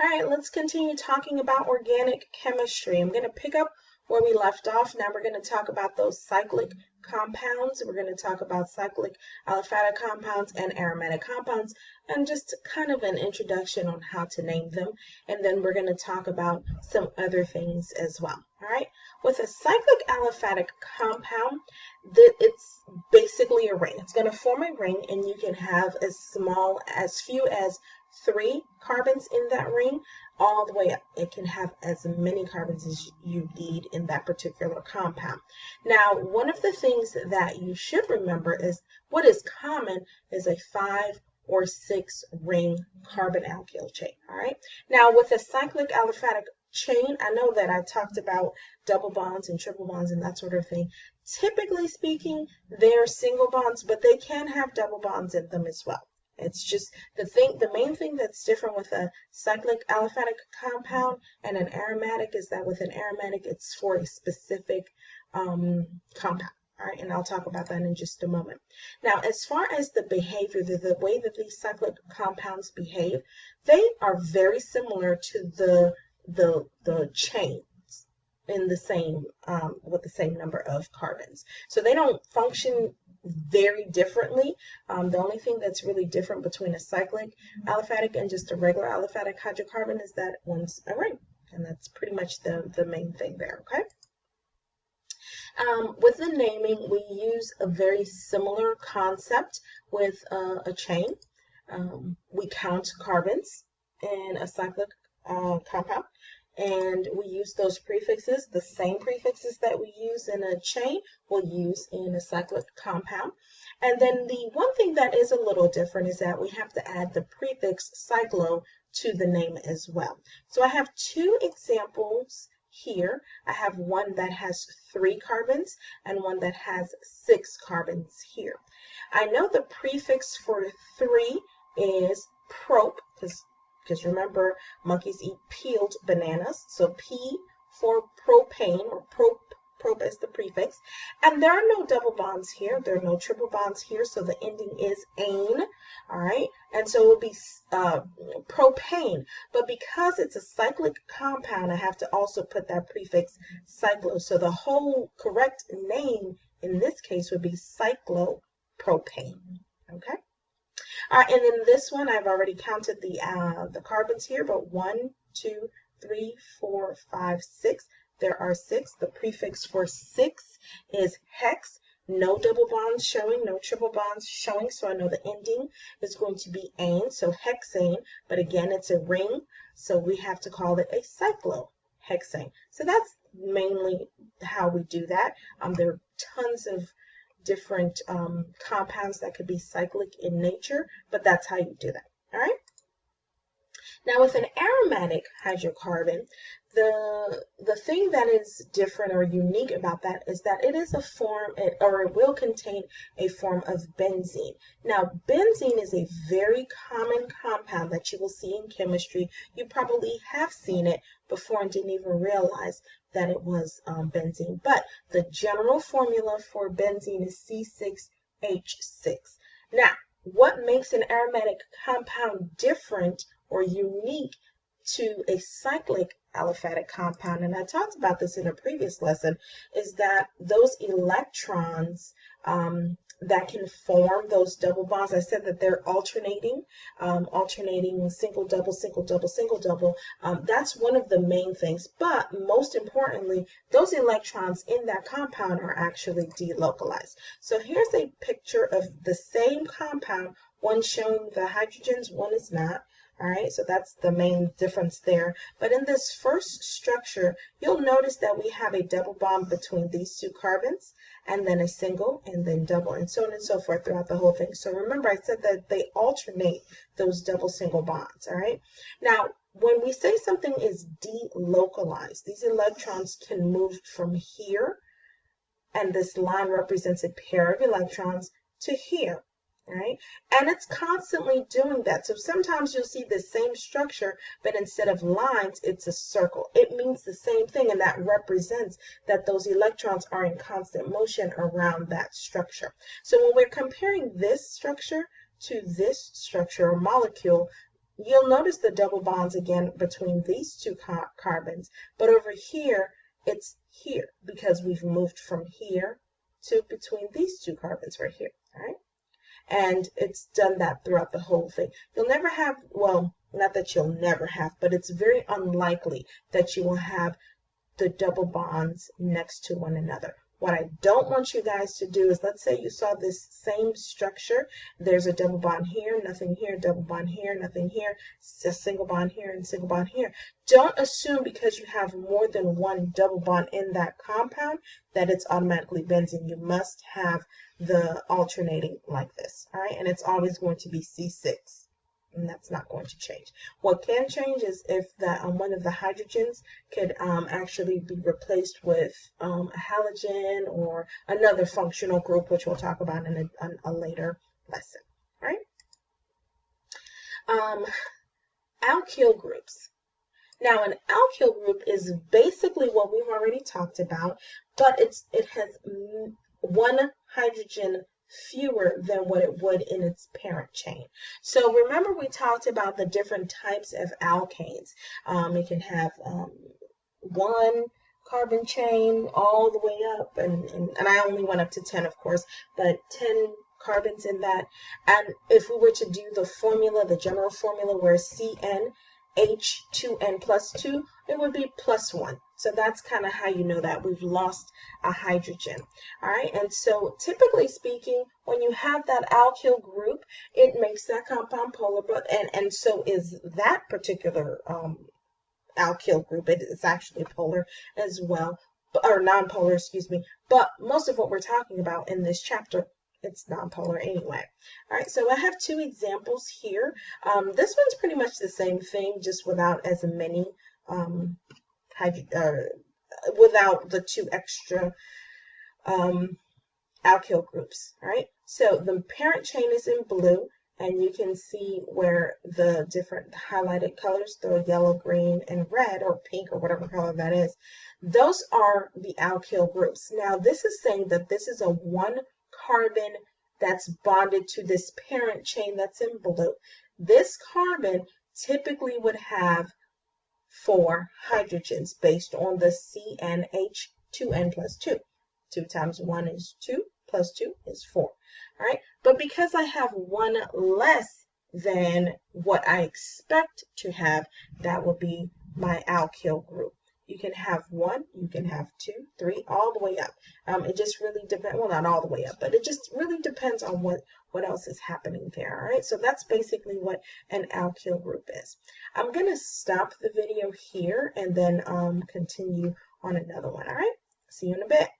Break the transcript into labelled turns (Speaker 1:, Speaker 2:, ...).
Speaker 1: All right, let's continue talking about organic chemistry. I'm going to pick up where we left off. Now we're going to talk about those cyclic compounds. We're going to talk about cyclic aliphatic compounds and aromatic compounds, and just kind of an introduction on how to name them. And then we're going to talk about some other things as well. All right, with a cyclic aliphatic compound, it's basically a ring. It's going to form a ring, and you can have as few as 3 carbons in that ring all the way up. It can have as many carbons as you need in that particular compound. Now, one of the things that you should remember is what is common is a 5 or 6 ring carbon alkyl chain. All right. Now, with a cyclic aliphatic chain, I know that I talked about double bonds and triple bonds and that sort of thing. Typically speaking, they're single bonds, but they can have double bonds in them as well. It's just the main thing that's different with a cyclic aliphatic compound and an aromatic is that with an aromatic, it's for a specific compound. All right, and I'll talk about that in just a moment. Now, as far as the behavior, the way that these cyclic compounds behave, they are very similar to the chains in the same with the same number of carbons. So they don't function very differently. The only thing that's really different between a cyclic aliphatic and just a regular aliphatic hydrocarbon is that one's a ring, and that's pretty much the main thing there. Okay. With the naming, we use a very similar concept with a chain. We count carbons in a cyclic compound, and we use those prefixes, the same prefixes that we use in a chain, we'll use in a cyclic compound. And then the one thing that is a little different is that we have to add the prefix cyclo to the name as well. So I have 2 examples here. I have one that has 3 carbons and one that has 6 carbons here. I know the prefix for 3 is prop, because remember, monkeys eat peeled bananas. So P for propane, or prop is the prefix. And there are no double bonds here. There are no triple bonds here. So the ending is ane. All right. And so it will be propane. But because it's a cyclic compound, I have to also put that prefix cyclo. So the whole correct name in this case would be cyclopropane. Okay. All right, and then this one, I've already counted the carbons here, but 1, 2, 3, 4, 5, 6. There are 6. The prefix for 6 is hex. No double bonds showing, no triple bonds showing, so I know the ending is going to be ane, so hexane. But again, it's a ring, so we have to call it a cyclohexane. So that's mainly how we do that. There are tons of different compounds that could be cyclic in nature, but that's how you do that. All right. Now, with an aromatic hydrocarbon, the thing that is different or unique about that is that it is a form, or it will contain a form of benzene. Now, benzene is a very common compound that you will see in chemistry. You probably have seen it before and didn't even realize that it was benzene. But the general formula for benzene is C6H6. Now, what makes an aromatic compound different or unique to a cyclic aliphatic compound, and I talked about this in a previous lesson, is that those electrons that can form those double bonds, I said that they're alternating single, double, single, double, single, double. That's one of the main things, but most importantly, those electrons in that compound are actually delocalized. So here's a picture of the same compound, one showing the hydrogens, one is not. All right, so that's the main difference there. But in this first structure, you'll notice that we have a double bond between these 2 carbons, and then a single, and then double, and so on and so forth throughout the whole thing. So remember, I said that they alternate those double single bonds. All right. Now, when we say something is delocalized, these electrons can move from here, and this line represents a pair of electrons, to here. Right? And it's constantly doing that. So sometimes you'll see the same structure, but instead of lines, it's a circle. It means the same thing, and that represents that those electrons are in constant motion around that structure. So when we're comparing this structure to this structure or molecule, you'll notice the double bonds again between these two carbons, but over here, it's here because we've moved from here to between these two carbons right here, all right? And it's done that throughout the whole thing. You'll never have, well, not that you'll never have, but it's very unlikely that you will have the double bonds next to one another. What I don't want you guys to do is, let's say you saw this same structure. There's a double bond here, nothing here, double bond here, nothing here, a single bond here, and single bond here. Don't assume because you have more than one double bond in that compound that it's automatically benzene. You must have the alternating like this, all right? And it's always going to be C6. And that's not going to change. What can change is if one of the hydrogens could actually be replaced with a halogen or another functional group, which we'll talk about in a later lesson, right? Alkyl groups. Now, an alkyl group is basically what we've already talked about, but it has one hydrogen fewer than what it would in its parent chain. So remember we talked about the different types of alkanes. It can have one carbon chain all the way up, and I only went up to 10, of course, but 10 carbons in that. And if we were to do the formula, the general formula where CN H2N plus 2, it would be plus 1. So that's kind of how you know that we've lost a hydrogen. All right, and so typically speaking, when you have that alkyl group, it makes that compound polar, and so is that particular alkyl group. It is actually polar as well, or non-polar, excuse me. But most of what we're talking about in this chapter, it's nonpolar anyway. All right, so I have two examples here. This one's pretty much the same thing, just without as many, without the two extra alkyl groups. All right, so the parent chain is in blue, and you can see where the different highlighted colors, the yellow, green, and red, or pink, or whatever color that is, those are the alkyl groups. Now, this is saying that this is a one carbon that's bonded to this parent chain that's in blue. This carbon typically would have 4 hydrogens based on the CnH2n plus 2. 2 times 1 is 2, plus 2 is 4. All right, but because I have one less than what I expect to have, that will be my alkyl group. You can have 1, you can have 2, 3, all the way up. It just really depends, well, not all the way up, but it just really depends on what else is happening there, all right? So that's basically what an alkyl group is. I'm going to stop the video here and then continue on another one, all right? See you in a bit.